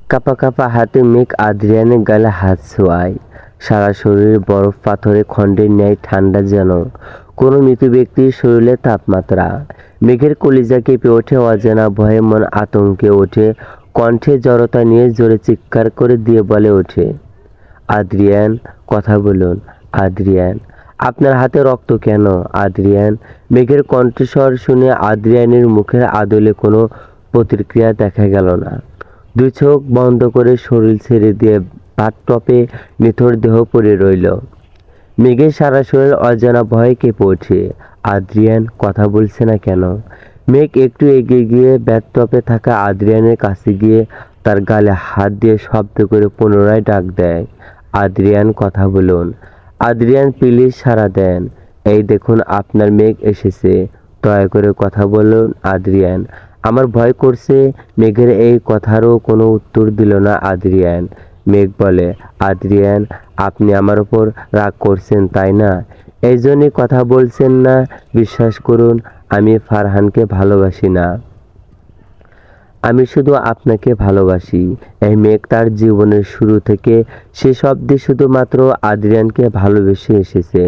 কাঁপা কাঁপা হাতে মেঘ আদ্রিয়ানের গালে হাত ছোঁয়ায়। সারা শরীর বরফ পাথরের খণ্ডের ন্যায় ঠান্ডা, যেন কোনো মৃত ব্যক্তির শরীরের তাপমাত্রা। মেঘের কলিজা কেঁপে ওঠে, অজানা ভয়ে মন আতঙ্কে ওঠে। কণ্ঠে জড়তা নিয়ে জোরে চিৎকার করে দিয়ে বলে ওঠে, আদ্রিয়ান, কথা বলুন। আদ্রিয়ান, আপনার হাতে রক্ত কেন? আদ্রিয়ান। মেঘের কণ্ঠস্বর শুনে আদ্রিয়ানের মুখের আদলে কোনো প্রতিক্রিয়া দেখা গেল না। দুই চোখ বন্ধ করে শরীর ছেড়ে দিয়ে বাথটবে নিথর দেহ পড়ে রইল। মেঘের সারা শরীর অজানা ভয়ে কেঁপে ওঠে। আদ্রিয়ান, কথা বলছে না কেন? মেঘ একটু এগিয়ে গিয়ে বাথটবে থাকা আদ্রিয়ানের কাছে গিয়ে তার গালে হাত দিয়ে শব্দ করে পুনরায় ডাক দেয়, আদ্রিয়ান, কথা বলুন। আদ্রিয়ান, প্লিজ সাড়া দেন। এই দেখুন, আপনার মেঘ এসেছে, দয়া করে কথা বলুন। আদ্রিয়ান, আমার ভয় করছে। মেঘের এই কথারও কোনো উত্তর দিল না আদ্রিয়ান। মেঘ বলে, আদ্রিয়ান, আপনি আমার ওপর রাগ করছেন, তাই না? এই জন্যই কথা বলছেন না? বিশ্বাস করুন, আমি ফারহানকে ভালোবাসি না। আমি শুধু আপনাকে ভালোবাসি। এই মেঘ তার জীবনের শুরু থেকে শেষ অবধি শুধুমাত্র আদ্রিয়ানকে ভালোবেসে এসেছে।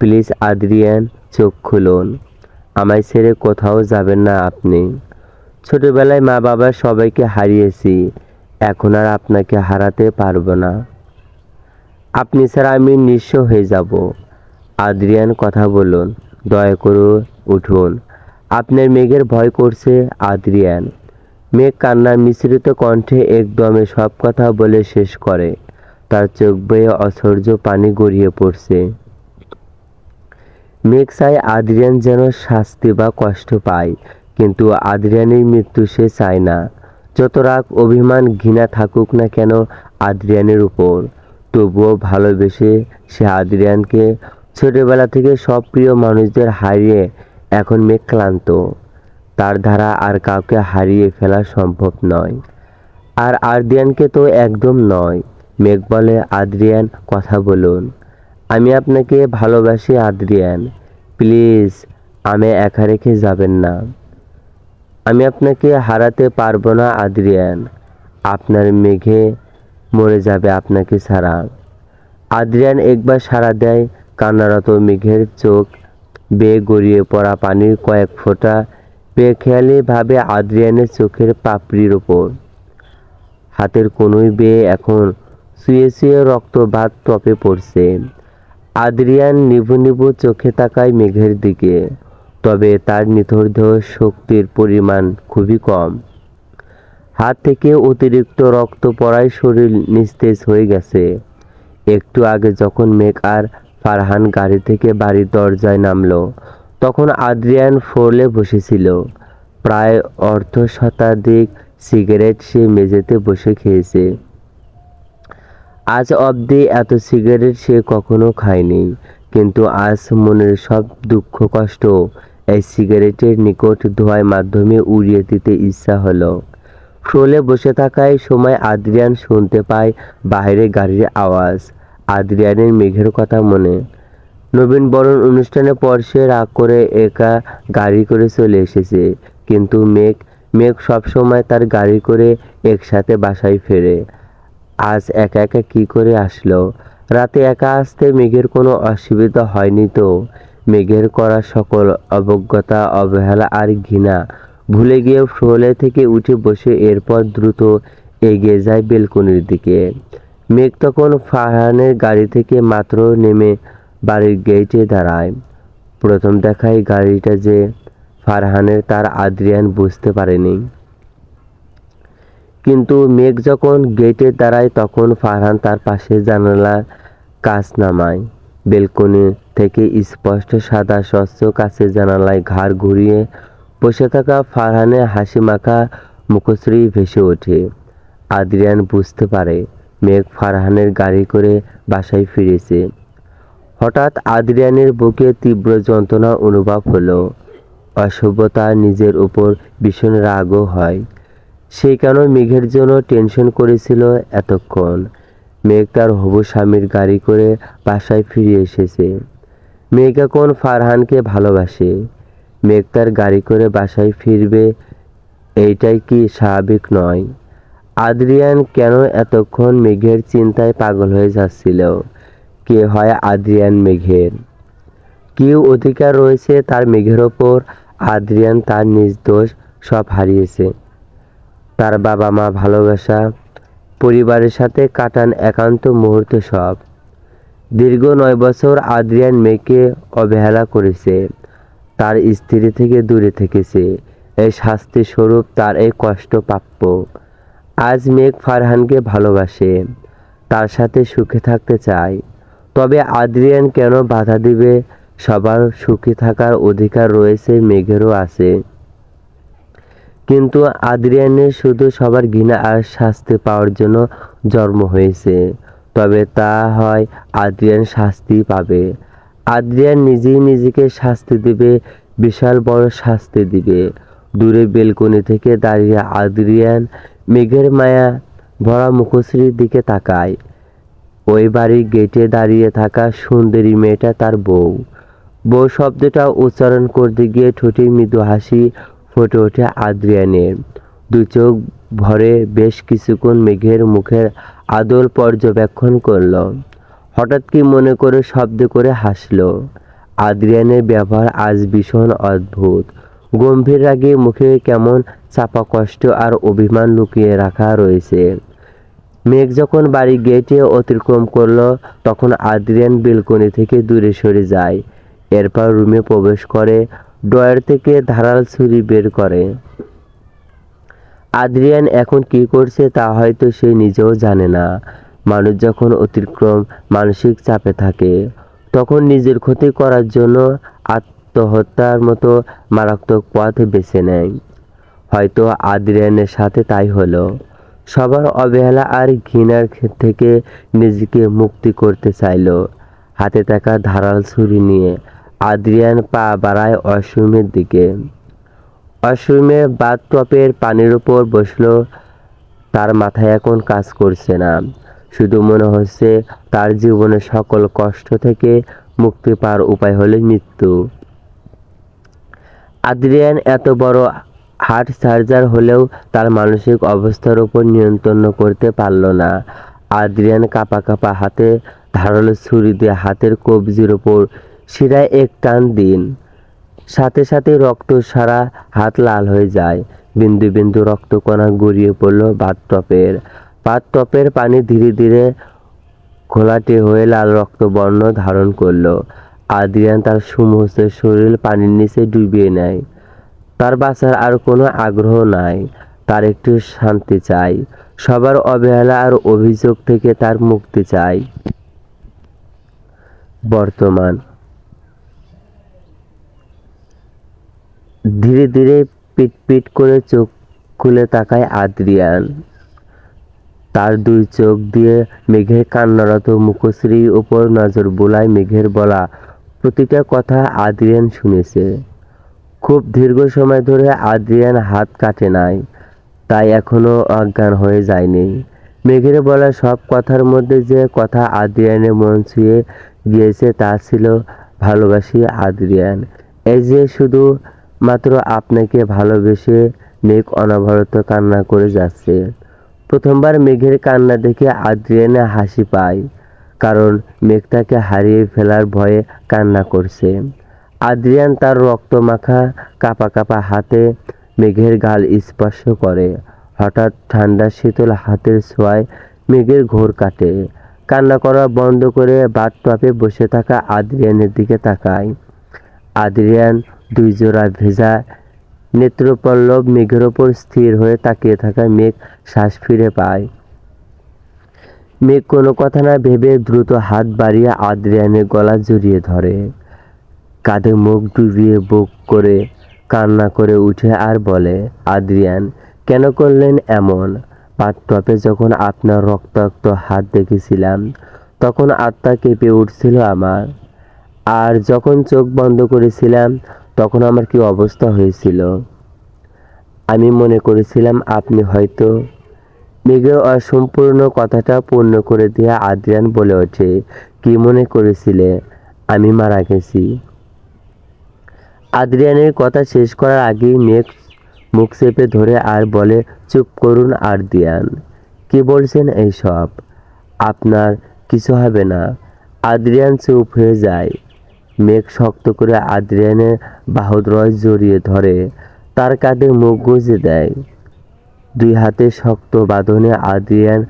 প্লিজ আদ্রিয়ান, চোখ খুলুন। আমায় ছেড়ে কোথাও যাবেন না আপনি। ছোটবেলায় মা বাবা সবাইকে হারিয়েছি, এখন আর আপনাকে হারাতে পারবো না। আপনি ছাড়া আমি নিঃস্ব হয়ে যাব। আদ্রিয়ান, কথা বলুন, দয়া করে উঠুন। আপনার মেঘের ভয় করছে। আদ্রিয়ান। মেঘ কান্নার মিশ্রিত কণ্ঠে একদমে সব কথা বলে শেষ করে। তার চোখ বেয়ে অসহ্য পানি গড়িয়ে পড়ছে। মেঘ চায় আদ্রিয়ান যেন শাস্তি বা কষ্ট পায়, কিন্তু আদ্রিয়ানের মৃত্যু সে চায় না। যত রাগ, অভিমান, ঘৃণা থাকুক না কেন আদ্রিয়ানের উপর, তবুও ভালোবেসে সে আদ্রিয়ানকে। ছোটবেলা থেকে সব প্রিয় মানুষদের হারিয়ে এখন মেঘ ক্লান্ত। তার দ্বারা আর কাউকে হারিয়ে ফেলা সম্ভব নয়, আর আদ্রিয়ানকে তো একদম নয়। মেঘ বলে, আদ্রিয়ান, কথা বলুন। আমি আপনাকে ভালোবাসি আদ্রিয়ান, প্লিজ আমায় একা রেখে যাবেন না। আমি আপনাকে হারাতে পারবো না আদ্রিয়ান। আপনার মেঘে মরে যাবে আপনাকে ছাড়া। আদ্রিয়ান একবার সাড়া দেয়। কান্নারত মেঘের চোখ বেয়ে গড়িয়ে পড়া পানির কয়েক ফোঁটা বেখেয়ালিভাবে আদ্রিয়ানের চোখের পাপড়ির ওপর, হাতের কনুই বেয়ে এখন শুয়ে শুয়ে রক্তবাত টপে পড়ছে। আদ্রিয়ান নিভু নিভু চোখে তাকায় মেঘের দিকে, তবে তার নিথর দেহ শক্তির পরিমাণ খুবই কম। হাত থেকে অতিরিক্ত রক্ত পড়ায় শরীর নিস্তেজ হয়ে গেছে। একটু আগে যখন মেঘ আর ফারহান গাড়ি থেকে বাড়ির দরজায় নামলো, তখন আদ্রিয়ান ফ্লোরে বসেছিল। প্রায় অর্ধ শতাধিক সিগারেট সে মেঝেতে বসে খেয়েছে। আজ অবধি এত সিগারেট সে কখনো খায়নি, কিন্তু আজ মনের সব দুঃখ কষ্ট এই সিগারেটের নিকট ধোঁয়ার মাধ্যমে উড়িয়ে দিতে ইচ্ছা হলো। ফ্লোরে বসে থাকায় সময় আদ্রিয়ান শুনতে পায় বাইরে গাড়ির আওয়াজ। আদ্রিয়ানের মেঘের কথা মনে। নবীনবরণ অনুষ্ঠানের পর সে রাগ করে একা গাড়ি করে চলে এসেছে, কিন্তু মেঘ সবসময় তার গাড়ি করে একসাথে বাসায় ফেরে। আজ একা একা কি করে আসলো? রাতে একা আসতে মেঘের কোনো অসুবিধা হয়নি তো? মেঘের করা সকল অবজ্ঞতা, অবহেলা আর ঘৃণা ভুলে গিয়ে ফ্লোরে থেকে উঠে বসে এরপর দ্রুত এগিয়ে যায় বেলকনির দিকে। মেঘ তখন ফারহানের গাড়ি থেকে মাত্র নেমে বাড়ির গেটে দাঁড়ায়। প্রথম দেখায় গাড়িটা যে ফারহানের তার আদ্রিয়ান বুঝতে পারেনি, কিন্তু মেঘ যখন গেটে দাঁড়ায় তখন ফারহান তার পাশে জানালার কাচ নামায়। বেলকনি থেকে স্পষ্ট সাদা স্বচ্ছ কাচের জানালায় ঘাড় ঘুরিয়ে বসে থাকা ফারহানের হাসিমাখা মুখশ্রী ভেসে ওঠে। আদ্রিয়ান বুঝতে পারে মেঘ ফারহানের গাড়ি করে বাসায় ফিরেছে। হঠাৎ আদ্রিয়ানের বুকে তীব্র যন্ত্রণা অনুভব হলো। অসভ্যতা, নিজের উপর ভীষণ রাগও হয়। সে কেন মেঘের জন্য টেনশন করেছিল এতক্ষণ? মেঘ তার হবু স্বামীর গাড়ি করে বাসায় ফিরে এসেছে। মেঘ এখন ফারহানকে ভালোবাসে। মেঘ তার গাড়ি করে বাসায় ফিরবে, এইটাই কি স্বাভাবিক নয়? আদ্রিয়ান কেন এতক্ষণ মেঘের চিন্তায় পাগল হয়ে যাচ্ছিল? কে হয় আদ্রিয়ান মেঘের? কি অধিকার রয়েছে তার মেঘের ওপর? আদ্রিয়ান তার নিজ দোষ সব হারিয়েছে। তার বাবা মা, ভালোবাসা, পরিবারের সাথে কাটান একান্ত মুহূর্ত সব। দীর্ঘ 9 বছর আদ্রিয়ান মেঘকে অবহেলা করেছে, তার স্ত্রী থেকে দূরে থেকেছে। এই শাস্তি স্বরূপ তার এই কষ্ট প্রাপ্য। আজ মেঘ ফারহানকে ভালোবাসে, তার সাথে সুখে থাকতে চায়। তবে আদ্রিয়ান কেন বাধা দিবে? সবার সুখী থাকার অধিকার রয়েছে, মেঘেরও আছে। কিন্তু আদ্রিয়ানের শুধু সবার ঘৃণা আর শাস্তি পাওয়ার জন্য জন্ম হয়েছে। তবে তা হয় আদ্রিয়ান শাস্তি পাবে। আদ্রিয়ান নিজেই নিজেকে শাস্তি দিবে, বিশাল বড় শাস্তি দিবে। দূরে বেলকনি থেকে দাঁড়িয়ে আদ্রিয়ান মেঘের মায়া ভরা মুখশ্রীর দিকে তাকায়। ওই বাড়ির গেটে দাঁড়িয়ে থাকা সুন্দরী মেয়েটা তার বউ। বউ শব্দটা উচ্চারণ করতে গিয়ে ঠোঁটে মৃদু হাসি ফুটে ওঠে আদ্রিয়ানের। দু চোখ ভরে বেশ কিছুক্ষণ মেঘের মুখের আদল পর্যবেক্ষণ করল। হঠাৎ কি মনে করে শব্দ করে হাসল। আদ্রিয়ানের ব্যবহার আজ ভীষণ অদ্ভুত। গম্ভীর রাগে মুখে কেমন চাপা কষ্ট আর অভিমান লুকিয়ে রাখা রয়েছে। মেঘ যখন বাড়ির গেটে অতিক্রম করলো, তখন আদ্রিয়ান বেলকনি থেকে দূরে সরে যায়। এরপর রুমে প্রবেশ করে ড্রয়ার থেকে ধারাল ছুরি বের করে। আদ্রিয়ান এখন কি করছে তা হয়তো সে নিজেও জানে না। মানুষ যখন অতিক্রম মানসিক চাপে থাকে, তখন নিজের ক্ষতি করার জন্য আত্মহত্যার মতো মারাত্মক পথ বেছে নেয়। হয়তো আদ্রিয়ানের সাথে তাই হলো। সবার অবহেলা আর ঘৃণার থেকে নিজেকে মুক্তি করতে চাইল। হাতে থাকা ধারাল ছুরি নিয়ে আদ্রিয়ান পা বাড়ায় ওয়াশরুমের দিকে। ওয়াশরুমে বাথটবের পানির উপর বসলো। তার মাথায় এখন কাজ করছে না, শুধু মনে হচ্ছে তার জীবনের সকল কষ্ট থেকে মুক্তি পাওয়ার উপায় হলো মৃত্যু। আদ্রিয়ান এত বড় হার্ট সার্জার হলেও তার মানসিক অবস্থার উপর নিয়ন্ত্রণ করতে পারল না। আদ্রিয়ান কাঁপা কাঁপা হাতে ধারালো ছুরি দিয়ে হাতের কবজির ওপর শিরায় এক টান দিন। সাথে সাথে রক্ত সারা হাত লাল হয়ে যায়। বিন্দু বিন্দু রক্তকণা গড়িয়ে পড়ল বাথটবের পানি ধীরে ধীরে ঘোলাটে হয়ে লাল রক্তবর্ণ ধারণ করলো। আদ্রিয়ান তার সমস্ত শরীর পানির নিচে ডুবিয়ে নেয়। তার বাঁচার আর কোনো আগ্রহ নাই, তার একটু শান্তি চাই। সবার অবহেলা আর অভিযোগ থেকে তার মুক্তি চাই। বর্তমান ধীরে ধীরে পিট পিট করে চোখ খুলে তাকায় আদ্রিয়ান। তার দুই চোখ দিয়ে মেঘের কান্নারত মুখশ্রীর উপর নজর বোলায়। মেঘের বলা প্রতিটা কথা আদ্রিয়ান শুনেছে। খুব দীর্ঘ সময় ধরে আদ্রিয়ান হাত কাটে নাই, তাই এখনো অজ্ঞান হয়ে যায়নি। মেঘের বলা সব কথার মধ্যে যে কথা আদ্রিয়ানের মন ছুঁয়ে গিয়েছে তা ছিল, ভালোবাসি আদ্রিয়ান। এই যে শুধু মাত্র আপনাকে ভালোবেসে মেঘ অনবরত কান্না করে যাচ্ছে। প্রথমবার মেঘের কান্না দেখে আদ্রিয়ানে হাসি পায়, কারণ মেঘ তাকে হারিয়ে ফেলার ভয়ে কান্না করছে। আদ্রিয়ান তার রক্তমাখা কাঁপা কাঁপা হাতে মেঘের গাল স্পর্শ করে। হঠাৎ ঠান্ডা শীতল হাতের ছোঁয়ায় মেঘের ঘোর কাটে। কান্না করা বন্ধ করে বাথটবে বসে থাকা আদ্রিয়ানের দিকে তাকায়। আদ্রিয়ান দুই জোড়া ভেজা নেত্রপল্লব মেঘের ওপর স্থির হয়ে তাকিয়ে থাকা মেঘ শ্বাস ফিরে পায়। মেঘ কোনো কথা না ভেবে দ্রুত হাত বাড়িয়ে আদ্রিয়ানের গলা জড়িয়ে ধরে। কাঁধে মুখ ডুবিয়ে বুক করে কান্না করে উঠে আর বলে, আদ্রিয়ান কেন করলেন এমন? বাথটবে যখন আপনার রক্তাক্ত হাত দেখেছিলাম, তখন আত্মা কেঁপে উঠছিল আমার। আর যখন চোখ বন্ধ করেছিলাম, তখন আমার কি অবস্থা হয়েছিল? আমি মনে করেছিলাম আপনি হয়তো। মেঘের অসম্পূর্ণ কথাটা পূর্ণ করে দিয়ে আদ্রিয়ান বলে ওঠে, কি মনে করেছিলে? আমি মারা গেছি। আদ্রিয়ানের কথা শেষ করার আগেই মেঘ মুখ চেপে ধরে আর বলে, চুপ করুন আদ্রিয়ান। কি বলছেন এইসব? আপনার কিছু হবে না। আদ্রিয়ান চুপ হয়ে যায়। মেঘ শক্ত করে আদ্রিয়ানের বাহুদ্বয় জড়িয়ে ধরে, তার কাঁধে মুখ গুজে দেয়। দুই হাতে শক্ত বাঁধনে আদ্রিয়ান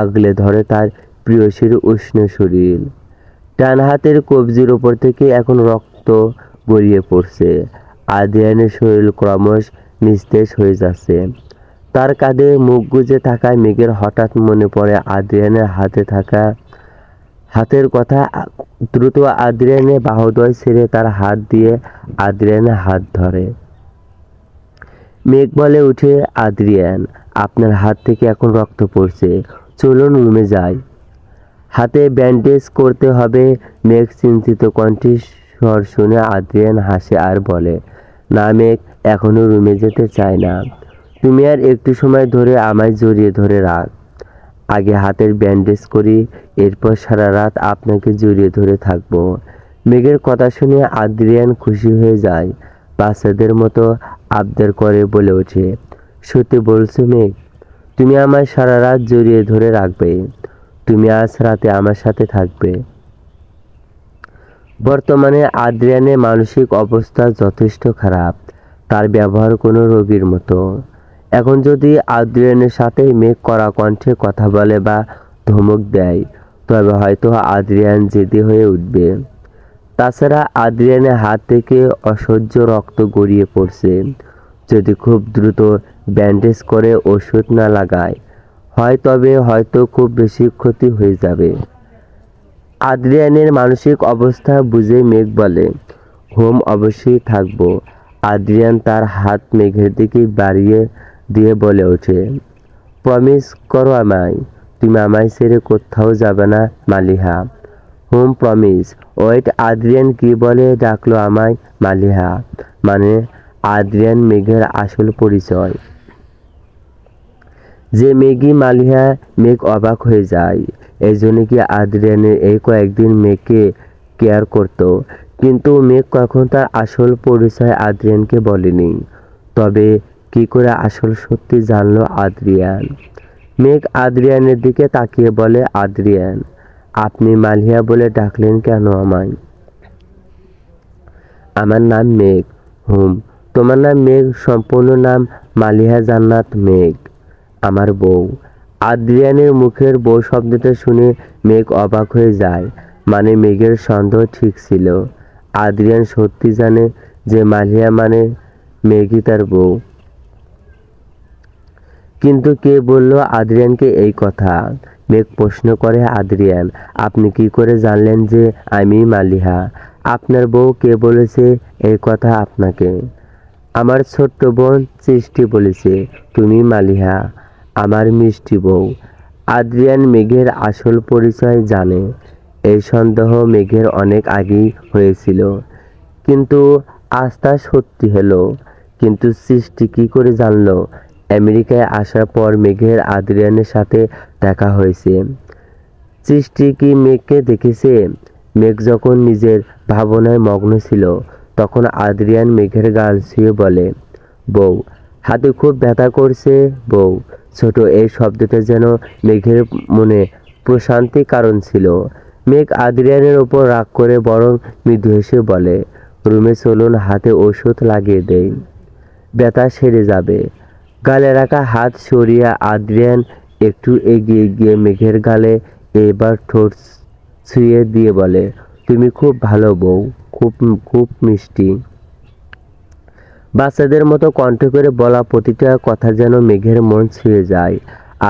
আগলে ধরে তার প্রিয়সীর উষ্ণ শরীর। ডান হাতের কবজির উপর থেকে এখন রক্ত গড়িয়ে পড়ছে। আদ্রিয়ানের শরীর ক্রমশ নিস্তেজ হয়ে যাচ্ছে। তার কাঁধে মুখ গুজে থাকা মেঘের হঠাৎ মনে পড়ে আদ্রিয়ানের হাতের কথা। দ্রুত আদ্রিয়ানের বাহুদ্বয় ছেড়ে তার হাত দিয়ে আদ্রিয়ানের হাত ধরে। মেঘ বলে উঠে, আদ্রিয়ান, আপনার হাত থেকে এখন রক্ত পড়ছে, চলুন রুমে যাই। হাতে ব্যান্ডেজ করতে হবে। মেঘ চিন্তিত কণ্ঠে স্বর শুনে আদ্রিয়ান হাসে আর বলে, না মেঘ, এখনো রুমে যেতে চায় না। তুমি আর একটু সময় ধরে আমায় জড়িয়ে ধরে রাখ। আগে হাতের ব্যান্ডেজ করি, এরপর সারা রাত আপনাকে জড়িয়ে ধরে থাকবো। মেঘের কথা শুনে আদ্রিয়ান খুশি হয়ে যায়। বাচ্চাদের মতো আবদার করে বলে ওঠে, সত্যি বলছো মেঘ? তুমি আমায় সারা রাত জড়িয়ে ধরে রাখবে? তুমি আজ রাতে আমার সাথে থাকবে? বর্তমানে আদ্রিয়ানের মানসিক অবস্থা যথেষ্ট খারাপ। তার ব্যবহার কোনো রোগীর মতো। এখন যদি আদ্রিয়ানের সাথে মেঘ কড়া কণ্ঠে কথা বলে বা ধমক দেয়, তবে হয়তো আদ্রিয়ান জেদি হয়ে উঠবে। তাছাড়া আদ্রিয়ানের হাত থেকে অসহ্য রক্ত গড়িয়ে পড়ছে। যদি খুব দ্রুত ব্যান্ডেজ করে ওষুধ না লাগায় হয়, তবে হয়তো খুব বেশি ক্ষতি হয়ে যাবে। আদ্রিয়ানের মানসিক অবস্থা বুঝে মেঘ বলে, হোম অবশ্যই থাকবো। আদ্রিয়ান তার হাত মেঘের দিকে বাড়িয়ে দিয়ে বলে ওঠে, প্রমিস করো আমায়, তুমি আমায় ছেড়ে কোথাও যাবে না Maliha. Home promise. Wait, Adrian কি বলে ডাকলো আমায় মালিহা? মানে আদ্রিয়ান মেঘের আসল পরিচয় যে মেঘই মালিহা। মেঘ অবাক হয়ে যায়। এই জন্য কি আদ্রিয়ানের এই কয়েকদিন মেঘকে কেয়ার করত, কিন্তু মেঘ কখন তার আসল পরিচয় আদ্রিয়ানকে বলেনি। তবে কি করে আসল সত্যি জানলো আদ্রিয়ান? মেঘ আদ্রিয়ানের দিকে তাকিয়ে বলে, আদ্রিয়ান, আপনি মালিহা বলে ডাকলেন কেন আমায়? আমার নাম মেঘ। হুম, তোমার নাম মেঘ? সম্পূর্ণ নাম মালিহা জান্নাত মেঘ, আমার বউ। আদ্রিয়ানের মুখের বউ শব্দটা শুনে মেঘ অবাক হয়ে যায়। মানে মেঘের সন্দেহ ঠিক ছিল। আদ্রিয়ান সত্যি জানে যে মালিহা মানে মেঘই তার বউ। কিন্তু কে বলল আদ্রিয়ানকে এই কথা? মেঘ প্রশ্ন করে, আদ্রিয়ান, আপনি কি করে জানলেন যে আমি মালিহা? আপনার বউ কে বলেছে এই কথা আপনাকে? আমার ছোট্ট বোন সৃষ্টি বলেছে তুমি মালিহা, আমার মিষ্টি বউ। আদ্রিয়ান মেঘের আসল পরিচয় জানে। এই সন্দেহ মেঘের অনেক আগেই হয়েছিল, কিন্তু আজ তা সত্যি হলো। কিন্তু সৃষ্টি কি করে জানলো? আমেরিকায় আসার পর মেঘের আদ্রিয়ানের সাথে দেখা হয়েছে। সৃষ্টি কি মেঘকে দেখেছে? মেঘ যখন নিজের ভাবনায় মগ্ন ছিল, তখন আদ্রিয়ান মেঘের গাল ছুঁয়ে বলে, বউ, হাতে খুব ব্যথা করছে বউ। ছোট এই শব্দটা যেন মেঘের মনে প্রশান্তির কারণ ছিল। মেঘ আদ্রিয়ানের ওপর রাগ করে বরং মৃদু হেসে বলে, রুমে চলুন, হাতে ওষুধ লাগিয়ে দেই, ব্যথা সেরে যাবে। গালে রাখা হাত সরিয়ে আদ্রিয়ান একটু এগিয়ে গিয়ে মেঘের গালে এবার ঠোঁট ছুঁয়ে দিয়ে বলে, তুমি খুব ভালো বউ, খুব খুব মিষ্টি। বাচ্চাদের মতো কণ্ঠ করে বলা প্রতিটা কথা যেন মেঘের মন ছুঁয়ে যায়।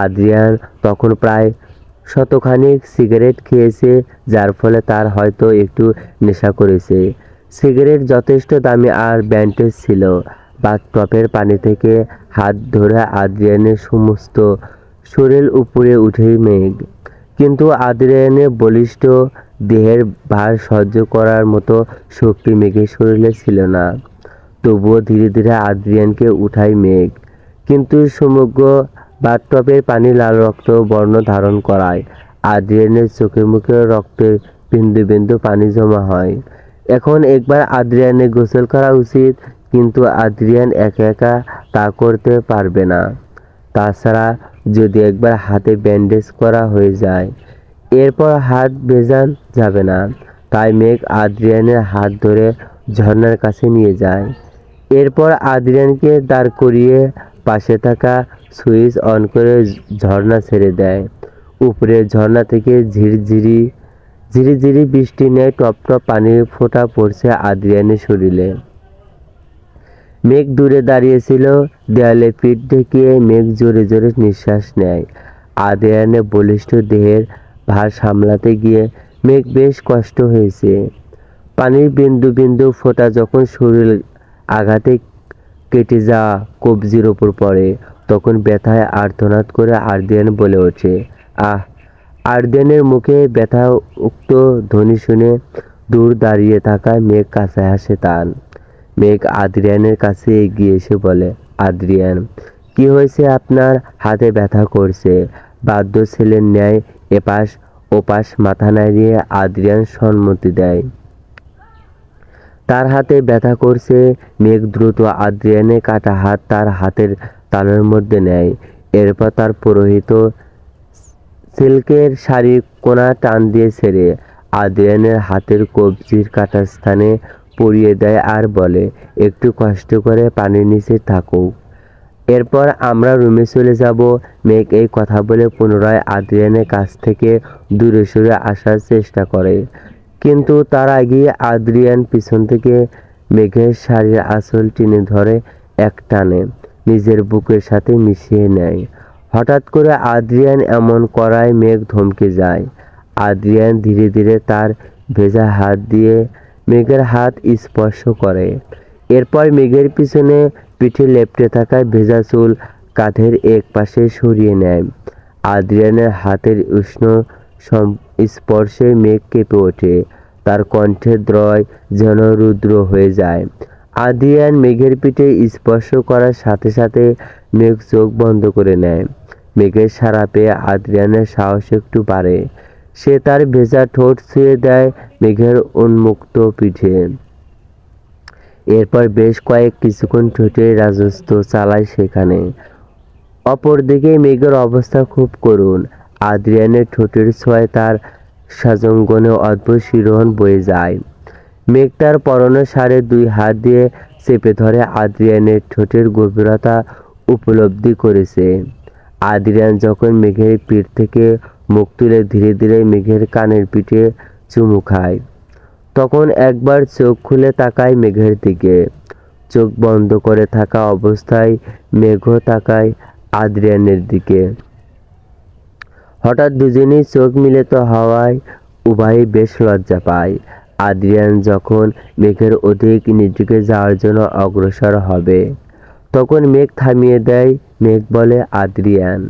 আদ্রিয়ান তখন প্রায় শতখানিক সিগারেট খেয়েছে, যার ফলে তার হয়তো একটু নেশা করেছে। সিগারেট যথেষ্ট দামি আর ব্যান্ডেজ ছিল। বাথটবের পানি থেকে হাত ধরে আদ্রিয়ানের সমস্ত শরীর উপরে উঠে মেঘ। কিন্তু আদ্রিয়ানের বলিষ্ঠ দেহের ভার সহ্য করার মতো শক্তি মেঘের শরীরে ছিল না। তবুও ধীরে ধীরে আদ্রিয়ানকে উঠায় মেঘ। কিন্তু সমগ্র বাথটবের পানি লাল রক্ত বর্ণ ধারণ করায়। আদ্রিয়ানের চোখে মুখে রক্তের বিন্দু বিন্দু পানি জমা হয়। এখন একবার আদ্রিয়ানের গোসল করা উচিত, কিন্তু আদ্রিয়ান একা একা তা করতে পারবে না। তাছাড়া যদি একবার হাতে ব্যান্ডেজ করা হয়ে যায়, এরপর হাত ভেজান যাবে না। তাই মেঘ আদ্রিয়ানের হাত ধরে ঝর্ণার কাছে নিয়ে যায়। এরপর আদ্রিয়ানকে দাঁড় করিয়ে পাশে থাকা সুইচ অন করে ঝর্ণা ছেড়ে দেয়। উপরে ঝর্ণা থেকে ঝিরিঝিরি ঝিরিঝিরি বৃষ্টি নেয় টপ টপ পানির ফোঁটা পড়ছে আদ্রিয়ানের শরীরে। মেঘ দূরে দাঁড়িয়েছিল, দেয়ালে পিঠ ঠেকিয়ে মেঘ জোরে জোরে নিঃশ্বাস নেয়। আদ্রিয়ানের বলিষ্ঠ দেহের ভার সামলাতে গিয়ে মেঘ বেশ কষ্ট হয়েছে। পানির বিন্দু বিন্দু ফোঁটা যখন শরীর আঘাতে কেটে যাওয়া কবজির ওপর পড়ে, তখন ব্যথায় আর্তনাদ করে আদ্রিয়ান বলে ওঠে, আহ! আদ্রিয়ানের মুখে ব্যথা উক্ত ধ্বনি শুনে দূর দাঁড়িয়ে থাকা মেঘ কাছে আসে তার। মেঘ আদ্রিয়ানের কাছে এগিয়ে এসে বলে, আদ্রিয়ান, কি হয়েছে আপনার? হাতে ব্যথা করছে। বাধ্য ছেলের ন্যায় এপাশ ওপাশ মাথা নাড়িয়ে আদ্রিয়ান সম্মতি দেয়। তার হাতে ব্যথা করছে। মেঘ দ্রুত আদ্রিয়ানের কাটা হাত তার হাতের তালুর মধ্যে নেয়। এরপর তার পরিহিত সিল্কের শাড়ির কোনা টান দিয়ে ছেড়ে আদ্রিয়ানের হাতের কবজির কাটা স্থানে পরিয়ে দেয় আর বলে, একটু কষ্ট করে পানির নিচে থাকো, এরপর আমরা রুমে চলে যাব। মেঘ এই কথা বলে পুনরায় আদ্রিয়ানের কাছ থেকে দূরে সরে আসার চেষ্টা করে, কিন্তু তার আগে আদ্রিয়ান পিছন থেকে মেঘের শাড়ির আঁচল টেনে ধরে এক টানে নিজের বুকের সাথে মিশিয়ে নেয়। হঠাৎ করে আদ্রিয়ান এমন করায় মেঘ থমকে যায়। আদ্রিয়ান ধীরে ধীরে তার ভেজা হাত দিয়ে মেঘের হাত স্পর্শ করে। এরপর মেঘের পিছনে পিঠে লেপ্টে থাকা ভেজা চুল কাঁধের এক পাশে সরিয়ে নেয়। আদ্রিয়ানের হাতের উষ্ণ স্পর্শে মেঘ কেঁপে ওঠে, তার কণ্ঠের দ্রয় যেন রুদ্র হয়ে যায়। আদ্রিয়ান মেঘের পিঠে স্পর্শ করার সাথে সাথে মেঘ চোখ বন্ধ করে নেয়। মেঘের সাড়া পেয়ে আদ্রিয়ানের সাহস একটু বাড়ে। সে তার ভেজা ঠোঁট ছুঁয়ে দেয় মেঘের উন্মুক্ত পিঠে। এরপর বেশ কিছুক্ষণ ঠোঁটে রাজত্ব চালায় সেখানে। অপরদিকে মেঘের অবস্থা খুব করুণ। আদ্রিয়ানের ঠোঁটের ছোঁয়ায় তার সাজঙ্গনে অদ্ভুত শিহরণ বয়ে যায়। মেঘ তার পরনের শাড়ি দুই হাত দিয়ে চেপে ধরে আদ্রিয়ানের ঠোঁটের গভীরতা উপলব্ধি করেছে। আদ্রিয়ান যখন মেঘের পিঠ থেকে মুখ তুলে ধীরে ধীরে মেঘের কানের পিঠে চুমু খায়, তখন একবার চোখ খুলে তাকায় মেঘের দিকে। চোখ বন্ধ করে থাকা অবস্থায় মেঘও তাকায় আদ্রিয়ানের দিকে। হঠাৎ দুজনেই চোখ মিলিত হওয়ায় উভয়ই বেশ লজ্জা পায়। আদ্রিয়ান যখন মেঘের অধিক নিকটে যাওয়ার জন্য অগ্রসর হবে, তখন মেঘ থামিয়ে দেয়। মেঘ বলে, আদ্রিয়ান,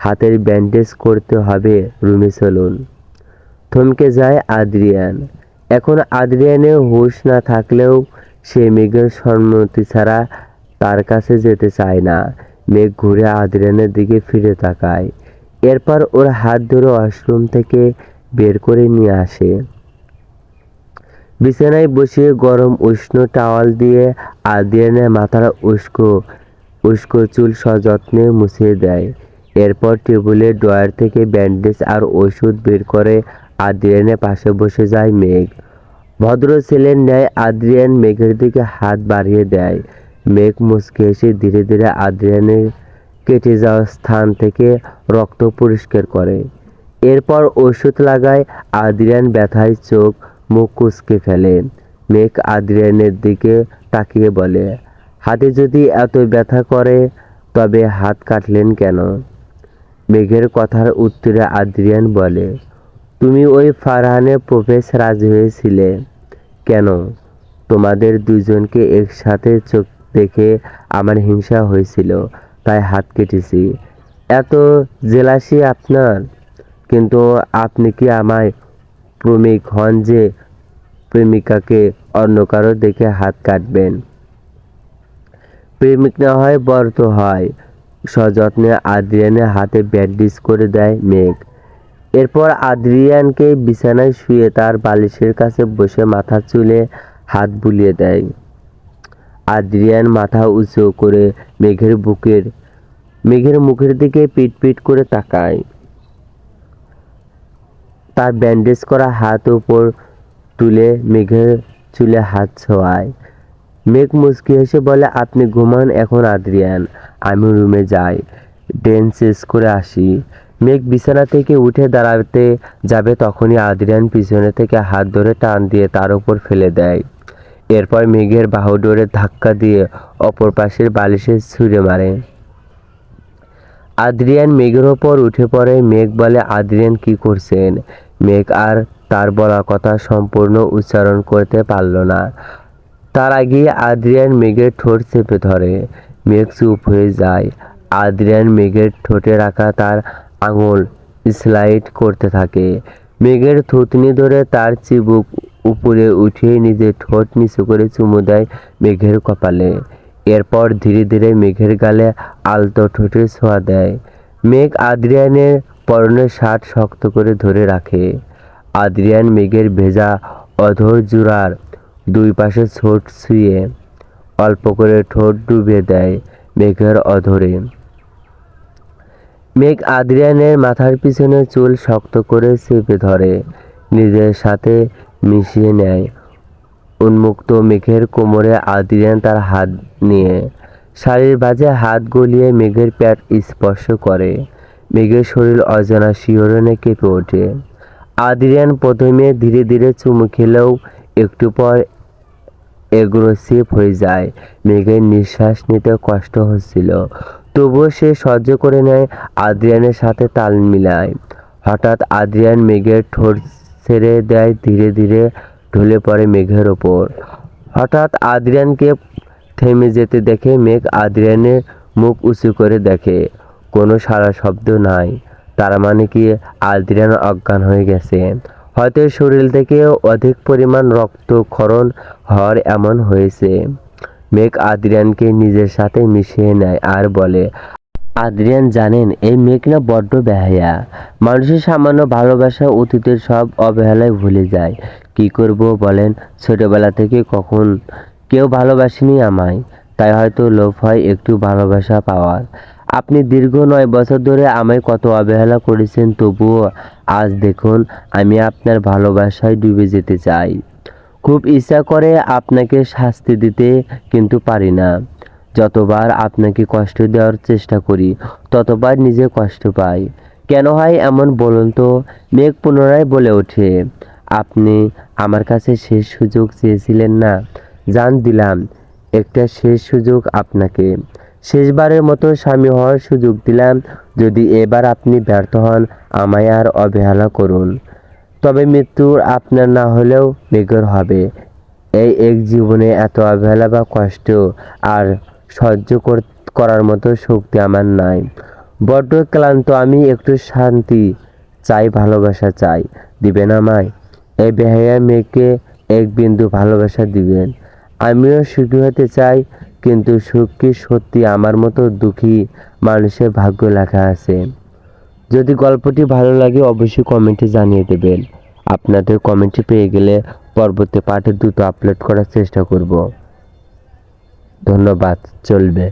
হাতের ব্যান্ডেজ করতে হবে, রুমে চলুন। থমকে যায় আদ্রিয়ান। এখন আদ্রিয়ানের হুঁশ না থাকলেও সে মেঘের সম্মতি ছাড়া তার কাছে যেতে চায় না। মেঘ ঘুরে আদ্রিয়ানের দিকে ফিরে তাকায়, এরপর ওর হাত ধরে ওয়াশরুম থেকে বের করে নিয়ে আসে। বিছানায় বসিয়ে গরম উষ্ণ টাওয়াল দিয়ে আদ্রিয়ানের মাথার উস্কো চুল সযত্নে মুছিয়ে দেয়। এরপর টেবিলের ড্রয়ার থেকে ব্যান্ডেজ আর ওষুধ বের করে আদ্রিয়ানের পাশে বসে যায় মেঘ। ভদ্র ছেলের ন্যায় আদ্রিয়ান মেঘের দিকে হাত বাড়িয়ে দেয়। মেঘ মুচকে এসে ধীরে ধীরে আদ্রিয়ানের কেটে যাওয়া স্থান থেকে রক্ত পরিষ্কার করে। এরপর ওষুধ লাগায়। আদ্রিয়ান ব্যথায় চোখ মুখ কুঁচকে ফেলে। মেঘ আদ্রিয়ানের দিকে তাকিয়ে বলে, হাতে যদি এত ব্যথা করে তবে হাত কাটলেন কেন? মেঘের কথার উত্তরে আদ্রিয়ান বলে, তুমি ওই ফারহানের প্রপোজে রাজি হয়েছিলে কেন? তোমাদের দুজনকে একসাথে চোখ দেখে আমার হিংসা হয়েছিল, তাই হাত কেটেছি। এত জেলাসি আপনার? কিন্তু আপনি কি আমায় প্রেমিক হন যে প্রেমিকাকে অন্য কারো দেখে হাত কাটবেন? প্রেমিক না হয় বর তো হয়। সযত্নে আদ্রিয়ানের হাতে ব্যান্ডেজ করে দেয় মেঘ। এরপর আদ্রিয়ানকে বিছানায় শুয়ে তার বালিশের কাছে বসে মাথার চুলে হাত বুলিয়ে দেয়। আদ্রিয়ান মাথা উঁচু করে মেঘের মুখের দিকে পিট করে তাকায়। তার ব্যান্ডেজ করা হাত উপর তুলে মেঘের চুলে হাত ছোঁয়ায়। মেঘ মুচকি হেসে বলে, আপনি ঘুমান এখন আদ্রিয়ান, আমি রুমে যাই, ড্রেন শেষ করে আসি। মেঘ বিছানা থেকে উঠে দাঁড়াতে যাবে তখনই আদ্রিয়ান পিছনে থেকে হাত ধরে টান দিয়ে তার উপর ফেলে দেয়। এরপর মেঘের বাহু ধরে ধাক্কা দিয়ে অপর পাশের বালিশে ছুঁড়ে মারে। আদ্রিয়ান মেঘের ওপর উঠে পড়ে। মেঘ বলে, আদ্রিয়ান কি করছেন? মেঘ আর তার বলা কথা সম্পূর্ণ উচ্চারণ করতে পারল না। তার আগে আদ্রিয়ান মেঘের ঠোঁট চেপে ধরে। মেঘ চুপ হয়ে যায়। আদ্রিয়ান মেঘের ঠোঁটে রাখা তার আঙুল স্লাইড করতে থাকে। মেঘের থুতনি ধরে তার চিবুক উপরে উঠিয়ে নিজের ঠোঁট নিচু করে চুমু দেয় মেঘের কপালে। এরপর ধীরে ধীরে মেঘের গালে আলতো ঠোঁটে ছোঁয়া দেয়। মেঘ আদ্রিয়ানের পরনের শার্ট শক্ত করে ধরে রাখে। আদ্রিয়ান মেঘের ভেজা অধর জোড়ার দুই পাশে ঠোঁট ছুঁয়ে অল্প করে ঠোঁট ডুবিয়ে দেয় মেঘের অধরে। মেঘ আদ্রিয়ানের মাথার পিছনে চুল শক্ত করে চেপে ধরে, নিজের সাথে মিশিয়ে নেয়। উন্মুক্ত মেঘের কোমরে আদ্রিয়ান তার হাত নিয়ে শাড়ির ভাঁজে হাত গলিয়ে মেঘের পেট স্পর্শ করে। মেঘের শরীর অজানা শিহরণে কেঁপে ওঠে। আদ্রিয়ান প্রথমে ধীরে ধীরে চুমু খেলেও একটু পর এগ্রেসিভ হয়ে যায়। মেঘের নিঃশ্বাস নিতে কষ্ট হচ্ছিল, তবুও সে সহ্য করে নেয়, আদ্রিয়ানের সাথে তাল মিলায়। হঠাৎ আদ্রিয়ান মেঘের ঠোঁট ছেড়ে দেয়, ধীরে ধীরে ঢলে পড়ে মেঘের ওপর। হঠাৎ আদ্রিয়ানকে থেমে যেতে দেখে মেঘ আদ্রিয়ানের মুখ উঁচু করে দেখে কোনো সাড়া শব্দ নাই। তার মানে কি আদ্রিয়ান অজ্ঞান হয়ে গেছে? হয়তো শরীর থেকে অধিক পরিমাণ রক্তক্ষরণ হওয়ার এমন হয়েছে। মেঘ আদ্রিয়ানকে নিজের সাথে মিশিয়ে নেয় আর বলে, আদ্রিয়ান জানেন এই মেঘ না বড্ড বেহায়া। মানুষের সামান্য ভালোবাসা অতীতের সব অবহেলায় ভুলে যায়। কি করব বলেন, ছোটবেলা থেকে কখন কেউ ভালোবাসেনি আমায়, তাই হয়তো লোভ হয় একটু ভালোবাসা পাওয়ার। আপনি দীর্ঘ 9 বছর ধরে আমায় কত অবহেলা করেছেন, তবুও আজ দেখুন আমি আপনার ভালোবাসায় ডুবে যেতে চাই। খুব ইচ্ছা করে আপনাকে শাস্তি দিতে, কিন্তু পারি না। যতবার আপনাকে কষ্ট দেওয়ার চেষ্টা করি ততবার নিজে কষ্ট পাই। কেন হয় এমন বলুন তো? মেঘ পুনরায় বলে ওঠে, আপনি আমার কাছে শেষ সুযোগ চেয়েছিলেন না? জান দিলাম একটা শেষ সুযোগ আপনাকে। শেষবারের মতো স্বামী হওয়ার সুযোগ দিলাম। যদি এবার আপনি ব্যর্থ হন আমায় আর অবহেলা করুন, তবে মৃত্যু আপনার না হলেও মেঘের হবে। এই এক জীবনে এত অবহেলা বা কষ্ট আর সহ্য করার মতো শক্তি আমার নাই। বড্ড ক্লান্ত আমি, একটু শান্তি চাই, ভালোবাসা চাই, দিবেন আমায়? এই বেহায়া মেয়েকে এক বিন্দু ভালোবাসা দিবেন। আমিও সুখী হতে চাই, কিন্তু সুখ কি সত্যি আমার মতো দুঃখী মানুষের ভাগ্য লেখা আছে? যদি গল্পটি ভালো লাগে অবশ্যই কমেন্টে জানিয়ে দেবেন। আপনাদের কমেন্টে পেয়ে গেলে পরবর্তী পার্টে দ্রুত আপলোড করার চেষ্টা করব। ধন্যবাদ। চলবে।